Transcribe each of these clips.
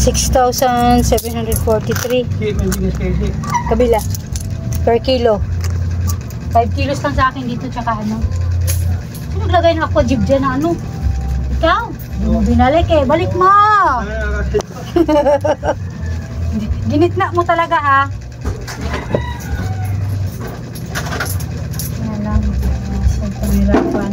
6,743. Kabila. Per kilo. 5 kilos lang sa akin dito, tsaka ano. Naglagay na ako jeep dyan na ano. Ikaw? Hindi mo binalik eh. Balik mo! Ginitna mo talaga ha. Yan lang. Pagpahirapan.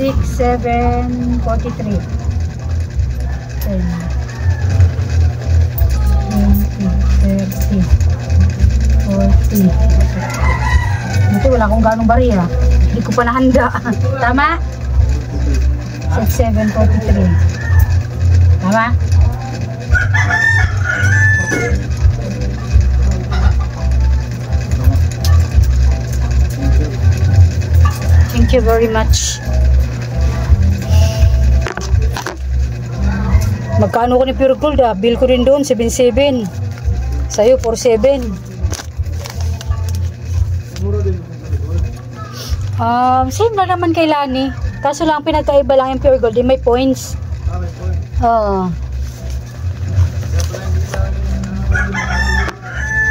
Six, 7, 43. 10, 20, 30, 40. Ito wala akong ganong bariya. Hindi ko pa nahanda. Tama? 6, 7, 43. Tama? Thank you very much. Magkano ko ni Pure Gold ah? Bill ko rin doon, 7.7. Sa'yo, 4.7. Same na naman kay Lani. Kaso lang, pinagkaiba lang yung Pure Gold. May points. Oo.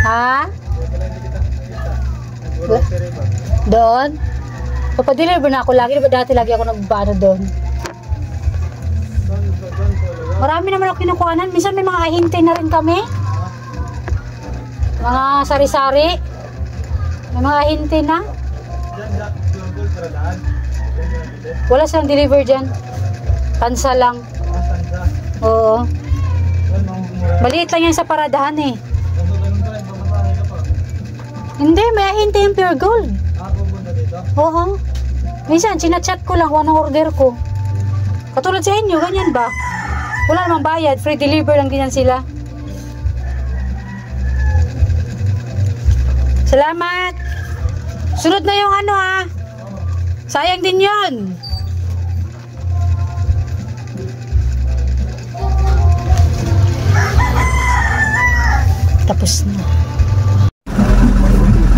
Ha? Doon? Papadeliver na ako lagi. Dati lagi ako nagbano doon. Marami naman ako kinukuhanan. Minsan may mga ahinte na rin kami. Mga sari-sari. May mga ahinte na. Wala silang deliver dyan. Tansa lang. Oo. Maliit lang yan sa paradahan eh. Hindi, may ahinte yung Pure Gold. Oo. Minsan, chinachat ko lang kung anong order ko. Katulad sa inyo, ganyan ba? Wala namang bayad, free deliver lang din yan sila. Salamat! Sunod na yung ano ha. Sayang din yun. Tapos na.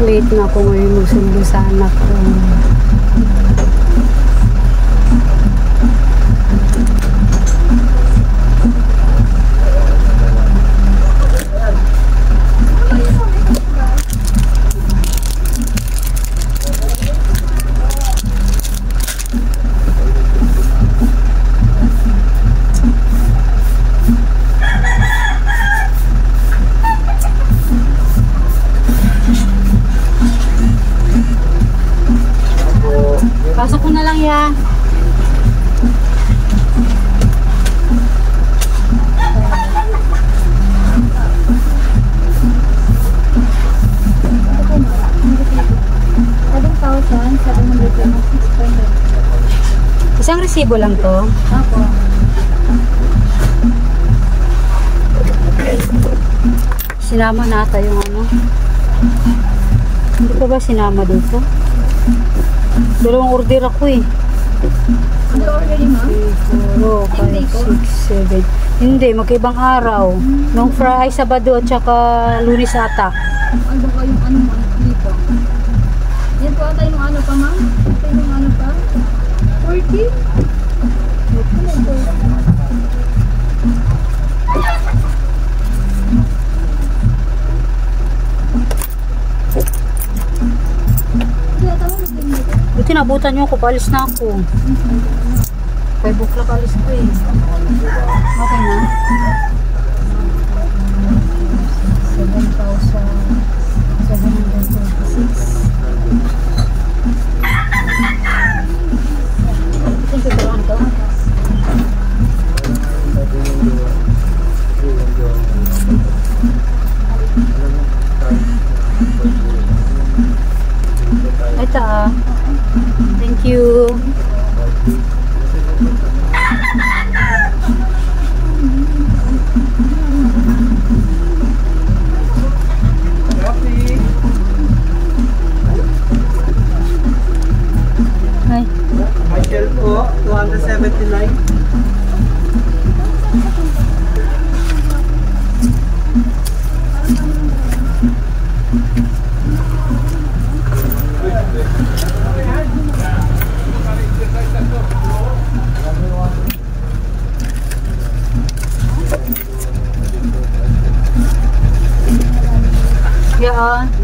Late na ako ngayon magsundo sa anak ko. Pasok ko na lang ya. Isang resibo lang to? Ako. Sinama na ata yung ano. Hindi pa ba sinama dito? Dalawang order ako eh. Ano order mo? 3, 4, 5, 6, 7. Hindi, magkaibang araw. Nung Friday, Sabado at saka Lunes ata. Ano ba yung ano mo? Dito. Yan po ata yung ano pa ma'am? Ito yung ano pa? 40? Ano ito? Buti nabutan nyo ako, paalis na ako. 5 o'clock alis ko eh. Okay na? 7,726. Thank you, Toronto. Ito ah. Thank you. Hi. Michael po, 279. oh.